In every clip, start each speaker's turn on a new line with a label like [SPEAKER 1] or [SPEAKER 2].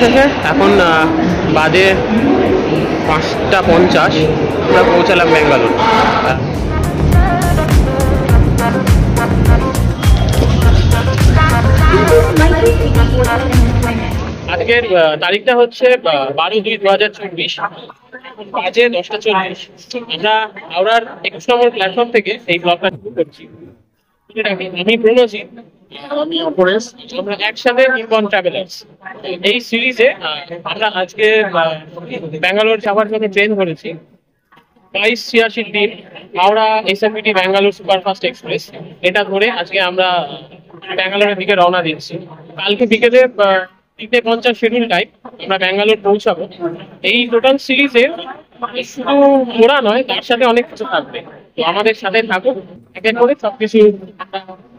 [SPEAKER 1] অবশেষে এখন বাজে 5:50 আমরা পৌঁছালাম ব্যাঙ্গালোর। আজকের তারিখটা হচ্ছে 12/2/2024, বাজে 10:40। আমরা হাওড়ার 21 নম্বর প্ল্যাটফর্ম থেকে এই ব্লগটা শুরু করছি। আমি প্রণজিৎ, আমি অপরেশ, আমরা একসাথে নিপন ট্রাভেলার্স। এই সিরিজে আমরা আজকে ব্যাঙ্গালোর যাওয়ার জন্য ট্রেন ধরেছি 2286 দিন, Howrah SMBT Bangalore superfast express. এটা ধরে আজকে আমরা ব্যাঙ্গালোরের দিকে রওনা দিচ্ছি। কালকে বিকেলে 3:50 শিডিউল টাইম আমরা ব্যাঙ্গালোর পৌঁছাবো। এই টোটাল সিরিজে শুধু ঘোরা নয়, তার সাথে অনেক কিছু থাকবে। তো আমাদের সাথে থাকুন, এক এক করে সবকিছু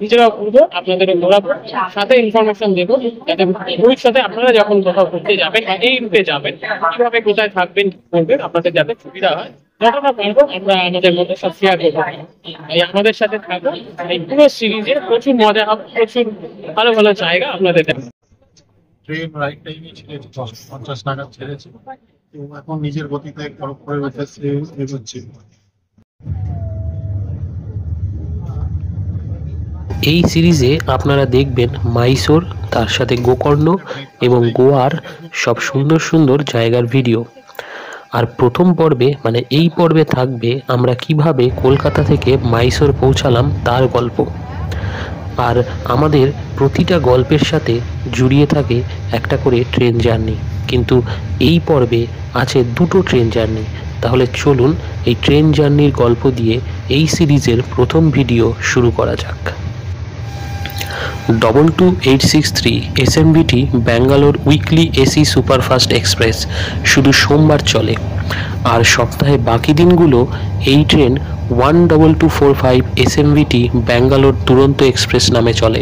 [SPEAKER 1] নিজেরাও ঘুরবো, আপনাদেরও ঘোরাবো, সাথে ইনফরমেশন দেবো, যাতে ভবিষ্যতে আপনারা যখন কোথাও ঘুরতে যাবেন বা এই রুটে যাবেন, কিভাবে কোথায় থাকবেন করবেন, আপনাদের যাতে সুবিধা হয়। যতটা পারবো আমরা আমাদের মধ্যে সব শেয়ার করবো। এই আমাদের সাথে থাকুন, এই পুরো সিরিজে প্রচুর মজা হবে, প্রচুর ভালো ভালো জায়গা আপনাদের দেখাবো।
[SPEAKER 2] ট্রেন রাইট টাইমে ছেড়েছে, 10:50 নাগাদ ছেড়েছে। তো এখন নিজের গতিতে খড়গপুরের উদ্দেশ্যে এগোচ্ছে।
[SPEAKER 3] এই সিরিজে আপনারা দেখবেন মাইসোর, তার সাথে গোকর্ণ এবং গোয়ার সব সুন্দর সুন্দর জায়গার ভিডিও। আর প্রথম পর্বে মানে এই পর্বে থাকবে আমরা কিভাবে কলকাতা থেকে মাইসোর পৌঁছালাম তার গল্প। আর আমাদের প্রতিটা গল্পের সাথে জুড়িয়ে থাকে একটা করে ট্রেন জার্নি, কিন্তু এই পর্বে আছে দুটো ট্রেন জার্নি। তাহলে চলুন এই ট্রেন জার্নির গল্প দিয়ে এই সিরিজের প্রথম ভিডিও শুরু করা যাক। 22863 SMBT Bangalore weekly AC superfast express শুধু সোমবার চলে, আর সপ্তাহে বাকি দিনগুলো এই ট্রেন 12245 এসএমবিটি ব্যাঙ্গালোর দুরন্ত এক্সপ্রেস নামে চলে।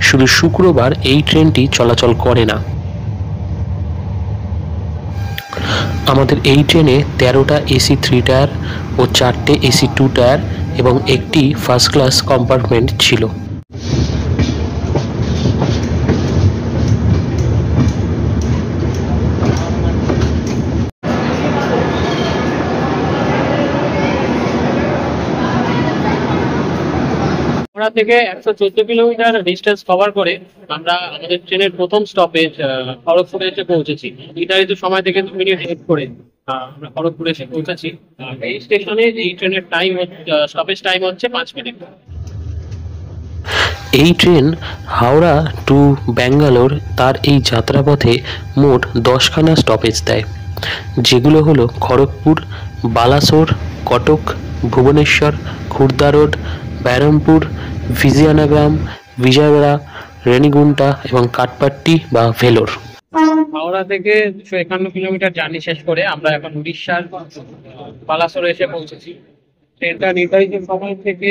[SPEAKER 3] শুধু শুক্রবার এই ট্রেনটি চলাচল করে না। আমাদের এই ট্রেনে 13টা এসি 3 টায়ার ও 4টে এসি 2 টায়ার এবং একটি ফার্স্ট ক্লাস কম্পার্টমেন্ট ছিল।
[SPEAKER 1] হাওড়া থেকে 114 কিলোমিটার ডিস্টেন্স কভার করে আমরা আমাদের ট্রেনের প্রথম স্টপেজ খড়গপুরে এসে পৌঁছেছি। নির্ধারিত সময় থেকে 2 মিনিট লেট করে আমরা খড়গপুরে এসে পৌঁছেছি। এই স্টেশনে এই ট্রেনের টাইম স্টপেজ টাইম হচ্ছে 5 মিনিট।
[SPEAKER 3] এই ট্রেন হাওড়া টু ব্যাঙ্গালোর তার এই যাত্রাপথে মোট 10খানা স্টপেজ দেয়, যেগুলো হলো খড়গপুর, বালাসোর, কটক, ভুবনেশ্বর, খুর্দা রোড, ব্যারামপুর, ভিজিয়ানাগ্রাম, বিজয়ওয়াড়া, রেনিগুন্টা এবং কাটপাট্টি বা ভেলোর।
[SPEAKER 1] হাওড়া থেকে 251 কিলোমিটার জার্নি শেষ করে আমরা এখন উড়িষ্যার বালাসোরে এসে পৌঁছেছি। ট্রেনটা নির্ধারিত সময় থেকে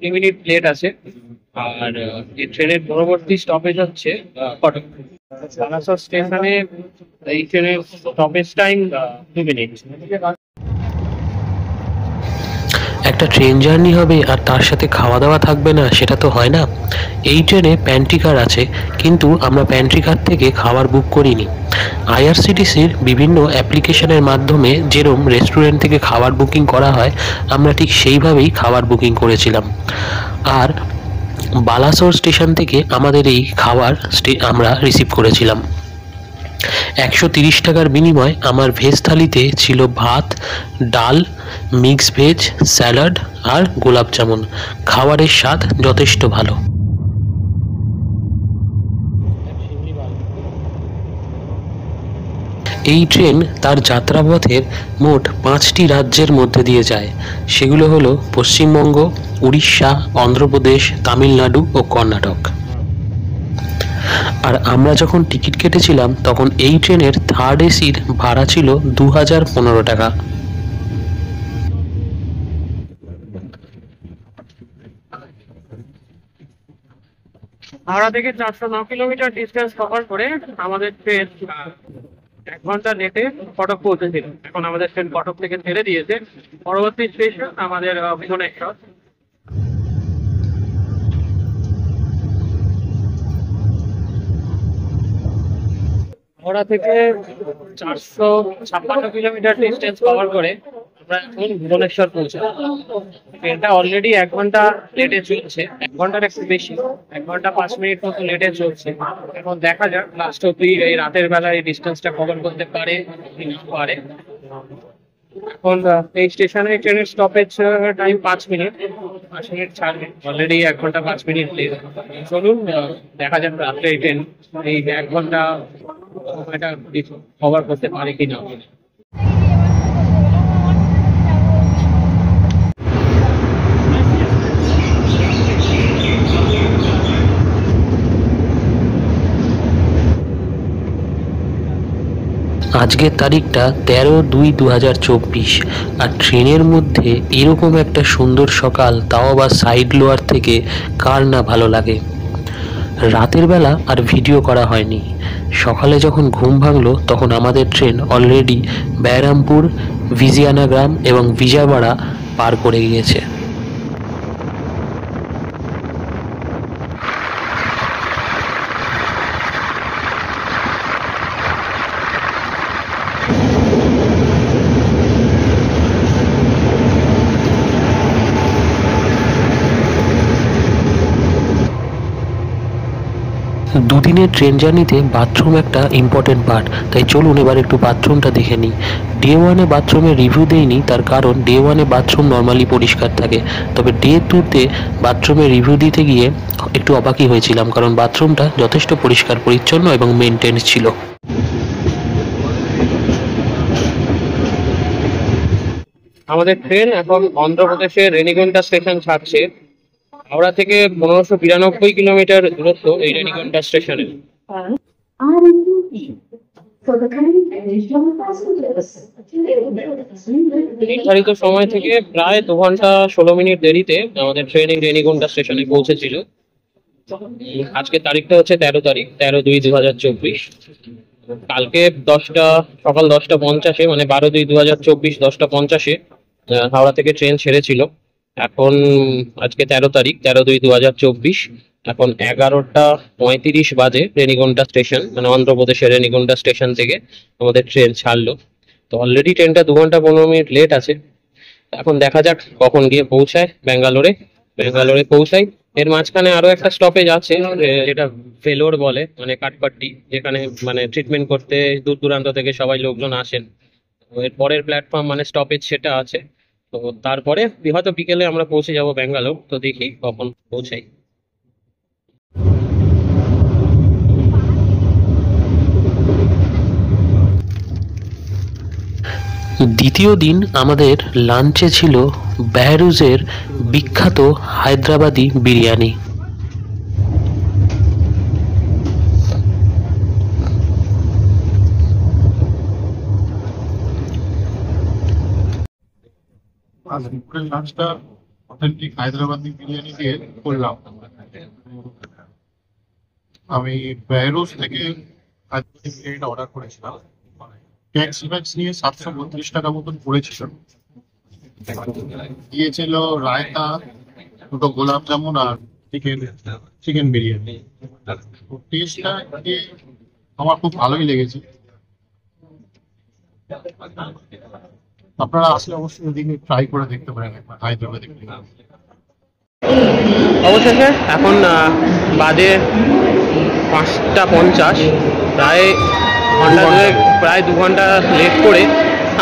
[SPEAKER 1] 2 মিনিট লেট আছে। আর এই ট্রেনের পরবর্তী স্টপেজ হচ্ছে কটক। বালাসোর স্টেশনে এই ট্রেনের স্টপেজ টাইম 2 মিনিট।
[SPEAKER 3] একটা ট্রেন জার্নি হবে আর তার সাথে খাওয়া দাওয়া থাকবে না, সেটা তো হয় না। এই ট্রেনে প্যান্ট্রি কার আছে, কিন্তু আমরা প্যান্ট্রি কার থেকে খাবার বুক করিনি। আইআরসিটিসির বিভিন্ন অ্যাপ্লিকেশনের মাধ্যমে যেরকম রেস্টুরেন্ট থেকে খাবার বুকিং করা হয়, আমরা ঠিক সেইভাবেই খাবার বুকিং করেছিলাম। আর বালাসোর স্টেশন থেকে আমাদের এই খাবার আমরা রিসিভ করেছিলাম। 130 টাকার বিনিময়ে আমার ভেজ থালিতে ছিল ভাত, ডাল, মিক্স ভেজ, স্যালাড আর গোলাপ জামুন। খাবারের স্বাদ যথেষ্ট ভালো। এই ট্রেন তার যাত্রাপথের মোট 5টি রাজ্যের মধ্যে দিয়ে যায়। সেগুলো হলো পশ্চিমবঙ্গ, উড়িষ্যা, অন্ধ্রপ্রদেশ, তামিলনাড়ু ও কর্ণাটক। আর আমরা যখন টিকিট কেটেছিলাম তখন এই ট্রেনের থার্ড এসির ভাড়া ছিল 2015 টাকা।
[SPEAKER 1] হাওড়া থেকে 409 কিলোমিটার ডিস্টেন্স কভার করে আমাদের ট্রেন 1 ঘন্টা লেটে কটক পৌঁছেছিল। এখন আমাদের ট্রেন কটক থেকে ছেড়ে দিয়েছে। পরবর্তী স্টেশন আমাদের ভুবনেশ্বর। হাওড়া থেকে 456 কিলোমিটার ডিস্টেন্স কভার করে আমরা এখন ভুবনেশ্বর পৌঁছাই। ট্রেনটা অলরেডি 1 ঘন্টা লেটে চলছে, 1 ঘন্টার একটু বেশি, 1 ঘন্টা 5 মিনিট মতো লেটে চলছে। এখন দেখা যাক লাস্ট অব্দি এই রাতের বেলা এই ডিস্টেন্সটা কভার করতে পারে কি না পারে। এখন এই স্টেশনে ট্রেনের স্টপেজ টাইম 5 মিনিট, 5 মিনিট ছাড়বে, অলরেডি 1 ঘন্টা 5 মিনিট লেট। চলুন দেখা যাক রাত্রে এই ট্রেন এই 1 ঘন্টা সময়টা কভার করতে পারে কি না।
[SPEAKER 3] আজকের তারিখটা 13/2/2024 আর ট্রেনের মধ্যে এরকম একটা সুন্দর সকাল, তাও আবার সাইড লোয়ার থেকে কার না ভালো লাগে। রাতের বেলা আর ভিডিও করা হয়নি। সকালে যখন ঘুম ভাঙলো তখন আমাদের ট্রেন অলরেডি বেহরামপুর, ভিজিয়ানাগ্রাম এবং বিজয়ওয়াড়া পার করে গিয়েছে। দুদিনের ট্রেন জার্নিতে বাথরুম একটা ইম্পর্টেন্ট পার্ট, তাই চলুন এবার একটু বাথরুমটা দেখে নিই। ডে 1-এ বাথরুমের রিভিউ দেইনি, তার কারণ ডে 1-এ বাথরুম নর্মালি পরিষ্কার থাকে, তবে ডে 2-তে বাথরুমের রিভিউ দিতে গিয়ে একটু অবাকই হয়েছিলাম, কারণ বাথরুমটা যথেষ্ট পরিষ্কার পরিচ্ছন্ন এবং মেনটেন ছিল।
[SPEAKER 1] আমাদের ট্রেন এখন অন্ধ্রপ্রদেশের রেনিগুন্টা স্টেশন ছাড়ছে। হাওড়া থেকে 1592 কিলোমিটার দূরত্ব এই রেনিগুন্টা স্টেশনে। নির্ধারিত সময় থেকে প্রায় 2 ঘন্টা 16 মিনিট দেরিতে আমাদের ট্রেন এই রেনিগুন্টা স্টেশনে পৌঁছেছিল। আজকে তারিখটা হচ্ছে 13 তারিখ, 13/2/2024। কালকে সকাল 10:50 মানে 12/2/2024 10:50 হাওড়া থেকে ট্রেন ছেড়েছিল। এখন আজকে 13 তারিখ, 13/2/2024, এখন 11:35 বাজে রেনিগুন্টা স্টেশন মানে অন্ধ্রপ্রদেশের রেনিগুন্টা স্টেশন থেকে আমাদের ট্রেন ছাড়লো। তো অলরেডি ট্রেনটা 2 ঘন্টা 15 মিনিট লেট আছে। এখন দেখা যাক কখন গিয়ে পৌঁছায় ব্যাঙ্গালোরে পৌঁছাই। এর মাঝখানে আরো একটা স্টপেজ আছে যেটা ভেলোর বলে, মানে কাঠপাট্টি, যেখানে মানে ট্রিটমেন্ট করতে দূর দূরান্ত থেকে সবাই লোকজন আসেন। এর পরের প্ল্যাটফর্ম মানে স্টপেজ সেটা আছে। তো তারপরে হয়তো বিকেলে আমরা পৌঁছে যাব ব্যাঙ্গালোর। তো দেখি কখন পৌঁছাই।
[SPEAKER 3] দ্বিতীয় দিন আমাদের লাঞ্চে ছিল বেহরুজের বিখ্যাত হায়দ্রাবাদি বিরিয়ানি।
[SPEAKER 2] আজ দুপুরের লাঞ্চটা অথেন্টিক হায়দ্রাবাদি বিরিয়ানি দিয়ে করলাম। আমি বেহরুজ থেকে হায়দ্রাবাদি বিরিয়ানিটা অর্ডার করেছিলাম। ট্যাক্স ফ্যাক্স নিয়ে 732 টাকা মতন পড়েছিল। দিয়েছিল রায়তা, 2টো গোলাপ জামুন আর চিকেন বিরিয়ানি। টেস্টটা আমার খুব ভালোই লেগেছে। আপনারা আসলে অবশ্যই ওদিকে ট্রাই করে দেখতে পারেন একবার হায়দ্রাবাদি বিরিয়ানি।
[SPEAKER 1] অবশেষে এখন বাজে 5:50, প্রায় 2 ঘন্টা লেট করে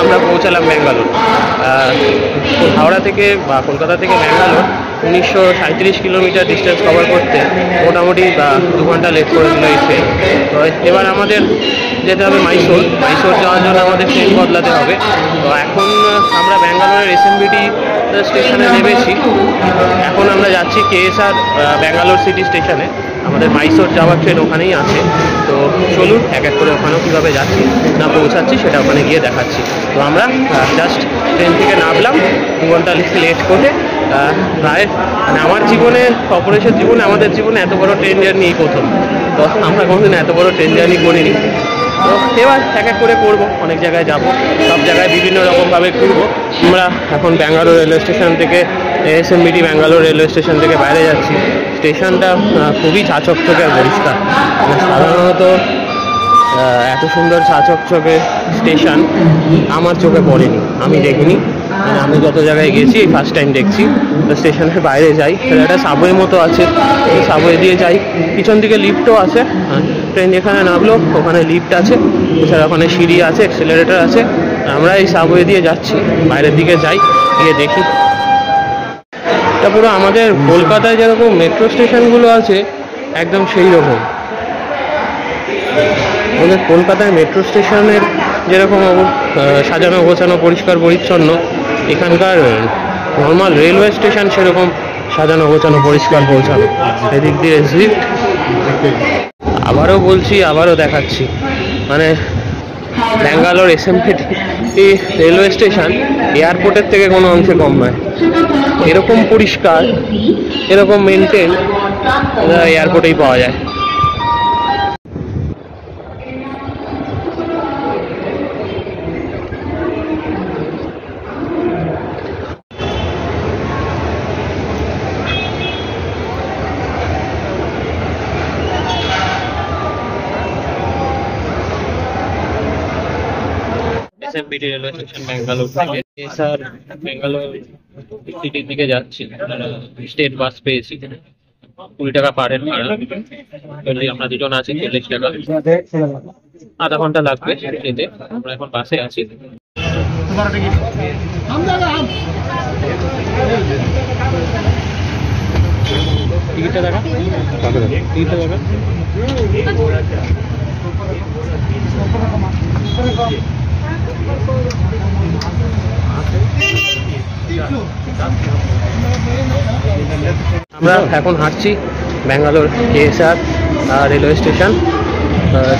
[SPEAKER 1] আমরা পৌঁছালাম ব্যাঙ্গালোর। হাওড়া থেকে বা কলকাতা থেকে ব্যাঙ্গালোর 1937 কিলোমিটার ডিস্টেন্স কভার করতে মোটামুটি 2 ঘন্টা লেট করেছিল এই ট্রেন। তো এবার আমাদের যেতে হবে মাইসোর যাওয়ার জন্য আমাদের ট্রেন বদলাতে হবে। তো এখন আমরা ব্যাঙ্গালোরের এসএমবিটি স্টেশনে নেমেছি। এখন আমরা যাচ্ছি কেএসআর ব্যাঙ্গালোর সিটি স্টেশনে। আমাদের মাইসোর যাওয়ার ট্রেন ওখানেই আছে। তো চলুন এক এক করে ওখানেও কীভাবে যাচ্ছি না পৌঁছাচ্ছি সেটা ওখানে গিয়ে দেখাচ্ছি। তো আমরা জাস্ট ট্রেন থেকে নামলাম 2 ঘন্টা লেট করে। প্রায় মানে আমার জীবনে, কর্পোরেশন জীবনে, আমাদের জীবনে এত বড় ট্রেন জার্নি এই প্রথম। তো আমরা কোনোদিন এত বড় ট্রেন জার্নি করিনি। তো এবার এক এক করে করবো, অনেক জায়গায় যাব, সব জায়গায় বিভিন্ন রকমভাবে ঘুরবো। আমরা এখন ব্যাঙ্গালোর রেলওয়ে স্টেশন থেকে এসএমবিটি ব্যাঙ্গালোর রেলওয়ে স্টেশন থেকে বাইরে যাচ্ছি। স্টেশনটা খুবই চাচকচকে আর পরিষ্কার। সাধারণত
[SPEAKER 4] এত সুন্দর চকচকে স্টেশন আমার চোখে পড়েনি, আমি দেখিনি। মানে আমি যত জায়গায় গেছি ফার্স্ট টাইম দেখছি। তো স্টেশনের বাইরে যাই, তাহলে একটা সাবওয়ে মতো আছে, সাবওয়ে দিয়ে যাই, পিছন দিকে লিফটও আছে। ট্রেন যেখানে নামলো ওখানে লিফট আছে, এছাড়া ওখানে সিঁড়ি আছে, অ্যাক্সেলারেটর আছে। আমরা এই সাবওয়ে দিয়ে যাচ্ছি, বাইরের দিকে যাই, গিয়ে দেখি। এটা পুরো আমাদের কলকাতায় যেরকম মেট্রো স্টেশনগুলো আছে একদম সেই রকম। আমাদের কলকাতায় মেট্রো স্টেশনের যেরকম সাজানো গোছানো পরিষ্কার পরিচ্ছন্ন, এখানকার নর্মাল রেলওয়ে স্টেশন সেরকম সাজানো গোছানো পরিষ্কার পৌঁছানো। এদিক দিয়ে জিপ, আবারও বলছি, আবারও দেখাচ্ছি, মানে ব্যাঙ্গালোর এসএমপিটি রেলওয়ে স্টেশন এয়ারপোর্টের থেকে কোনো অংশে কম নয়। এরকম পরিষ্কার, এরকম মেনটেন এয়ারপোর্টেই পাওয়া যায়। এসএমপিটি রেলওয়ে স্টেশন ব্যাঙ্গালোর থেকে এসআর ব্যাঙ্গালোর সিটির দিকে যাচ্ছি। স্টেট বাস পেয়েছি, 20 টাকা পার হেড ভাড়া। আমরা দুজন আছি, 40 টাকা, আধা ঘন্টা লাগবে যেতে। আমরা এখন বাসে আছি। টিকিটটা দেখা, টিকিটটা দেখা। আমরা এখন হাঁটছি ব্যাঙ্গালোর কেএসআর রেলওয়ে স্টেশন।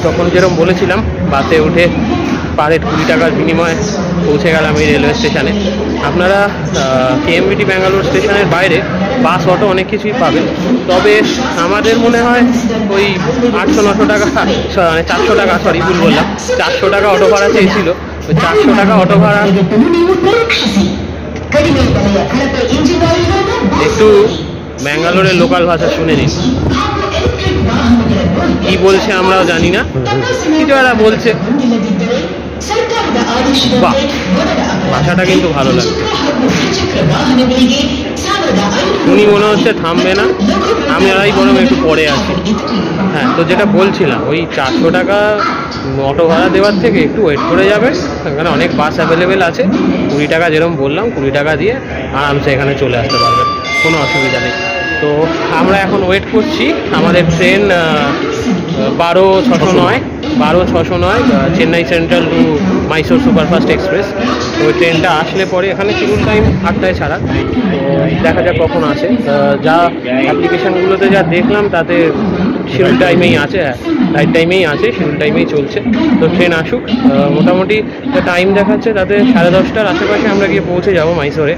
[SPEAKER 4] তখন যেরকম বলেছিলাম, বাসে উঠে পার হেড 20 টাকার বিনিময়ে পৌঁছে গেলাম এই রেলওয়ে স্টেশনে। আপনারা কেএমবিটি ব্যাঙ্গালোর স্টেশনের বাইরে বাস অটো অনেক কিছুই পাবেন, তবে আমাদের মনে হয় ওই 800-900 টাকা, 400 টাকা, সরি ভুল বললাম, 400 টাকা অটো ভাড়া চেয়েছিল। ওই 400 টাকা অটো ভাড়া একটু ব্যাঙ্গালোরের লোকাল ভাষা শুনে নিন, কি বলছে আমরাও জানি না, কিছু একটা বলছে। বাহ, ভাষাটা কিন্তু ভালো লাগছে। উনি মনে হচ্ছে থামবে না, আমরাই বরং একটু পরে আছি। হ্যাঁ, তো যেটা বলছিলাম, ওই 400 টাকা অটো ভাড়া দেওয়ার থেকে একটু ওয়েট করে যাবে, এখানে অনেক বাস অ্যাভেলেবেল আছে। 20 টাকা যেরকম বললাম, 20 টাকা দিয়ে আরামসে এখানে চলে আসতে পারবেন, কোনো অসুবিধা নেই। তো আমরা এখন ওয়েট করছি, আমাদের train 12:0609 Chennai central to Mysore superfast express. তো ওই ট্রেনটা আসলে পরে, এখানে শিডিউল টাইম 8টায় ছাড়া, তো দেখা যাক কখন আসে। যা অ্যাপ্লিকেশানগুলোতে যা দেখলাম তাতে শিডিউল টাইমেই আছে, রাইট টাইমেই আছে, শিডিউল টাইমেই চলছে। তো ট্রেন আসুক, মোটামুটি টাইম দেখাচ্ছে তাতে 10:30টার আশেপাশে আমরা গিয়ে পৌঁছে যাব মাইসোরে।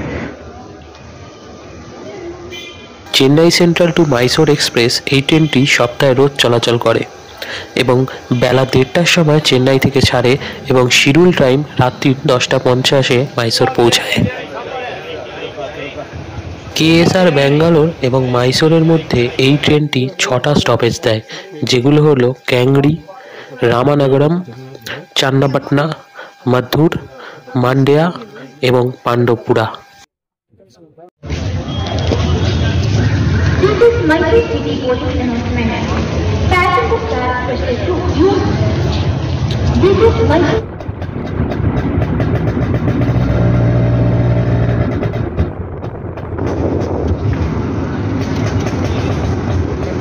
[SPEAKER 3] Chennai central to Mysore express এই ট্রেনটি সপ্তাহে রোজ চলাচল করে এবং বেলা 1:30টার সময় চেন্নাই থেকে ছাড়ে এবং শিডিউল টাইম রাত্রি 10:50-এ মাইসোর পৌঁছায়। কেএসআর ব্যাঙ্গালোর এবং মাইসোরের মধ্যে এই ট্রেনটি 6টা স্টপেজ দেয়, যেগুলো হলো ক্যাংড়ি, রামানগরম, চান্নাপাটনা, মাদুর, মান্ডেয়া এবং পান্ডবপুরা।
[SPEAKER 5] This is Mysore City Police announcement. Passengers are requested to use. This is Mysore.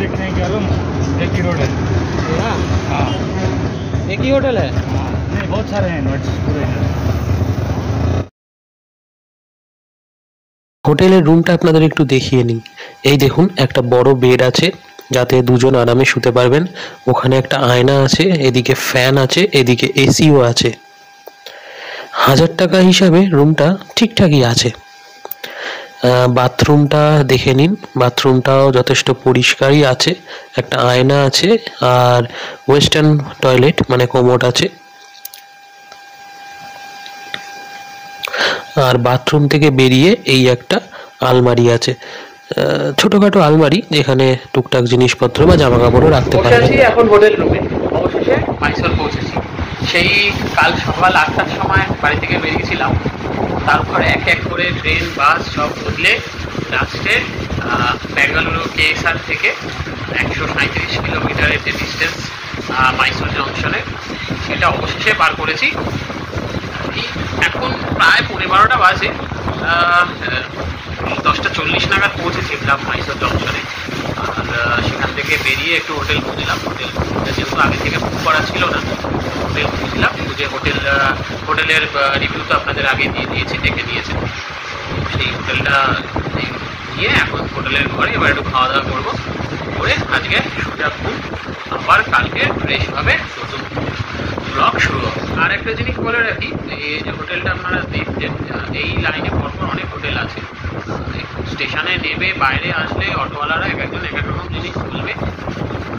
[SPEAKER 2] देखने के आलम एक ही रोड है। हाँ,
[SPEAKER 4] एक ही होटल है?
[SPEAKER 2] नहीं, बहुत सारे हैं, नोट्स पूरे हैं।
[SPEAKER 3] হোটেলের রুমটা আপনাদের একটু দেখিয়ে নিই। এই দেখুন, একটা বড় বেড আছে যাতে দুজন আরামে শুতে পারবেন। ওখানে একটা আয়না আছে, এদিকে ফ্যান আছে, এদিকে এসিও আছে। 1000 টাকা হিসাবে রুমটা ঠিকঠাকই আছে। বাথরুমটা দেখে নিন, বাথরুমটাও যথেষ্ট পরিষ্কারই আছে। একটা আয়না আছে আর ওয়েস্টার্ন টয়লেট মানে কোমোড আছে। আর বাথরুম থেকে বেরিয়ে এই একটা আলমারি আছে, ছোটখাটো আলমারি, যেখানে টুকটাক জিনিসপত্র বা জামা কাপড়ও রাখতে পারবেন।
[SPEAKER 4] এখন হোটেল রুমে অবশেষে
[SPEAKER 1] মাইসোর পৌঁছেছি। সেই কাল সকাল 8টার সময় বাড়ি থেকে বেরিয়েছিলাম, তারপর এক এক করে ট্রেন বাস সব বদলে লাস্টে বেঙ্গালুরু কেএসআর থেকে 137 কিলোমিটারের যে ডিস্টেন্স মাইসোর জংশনে, সেটা অবশেষে পার করেছি। এখন প্রায় 12:15 বাজে। 10:40 নাগাদ পৌঁছেছিলাম মাইসোর জংশনে। আর সেখান থেকে বেরিয়ে একটু হোটেল খুঁজলাম। হোটেল যেহেতু আগে থেকে বুক করা ছিল না, হোটেল খুঁজলাম। খুঁজে হোটেলের রিভিউ তো আপনাদের আগে দিয়ে দিয়েছি, দেখে নিয়েছেন। সেই হোটেলটা নিয়ে এখন হোটেলের ঘরে এবার একটু খাওয়া দাওয়া করবো, করে আজকে সোজা ঘুম, আবার কালকে ফ্রেশ হবে নতুন ব্লগ শুরু হবে। আর একটা জিনিস বলে রাখি, এই যে হোটেলটা আপনারা দেখছেন, এই লাইনে পরপর অনেক হোটেল আছে। স্টেশনে নেবে বাইরে আসলে অটোওয়ালারা এক একজন এক এক রকম জিনিস বলবে।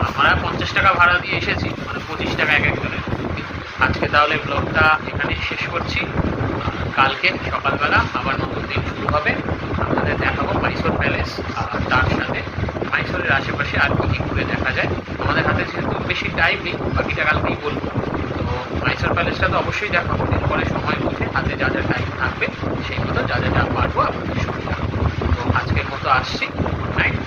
[SPEAKER 1] আমরা 50 টাকা ভাড়া দিয়ে এসেছি, মানে 25 টাকা এক একজনের। আজকে তাহলে ব্লগটা এখানে শেষ করছি। কালকে সকালবেলা আবার নতুন দিন শুরু হবে। আপনাদের দেখাবো মাইসোর প্যালেস, আর তার সাথে মাইসোরের আশেপাশে আর কি ঘুরে দেখা যায়। আমাদের হাতে যেহেতু বেশি টাইম নেই, বাকিটা কালকেই বলবো। তো মাইসোর প্যালেসটা তো অবশ্যই দেখাবো, এরপরে সময় বুঝে হাতে যা যা টাইম থাকবে সেই মতো যা পারবো আপনাদের সঙ্গে দেখাবো। তো আজকের মতো আসছি। নাইট।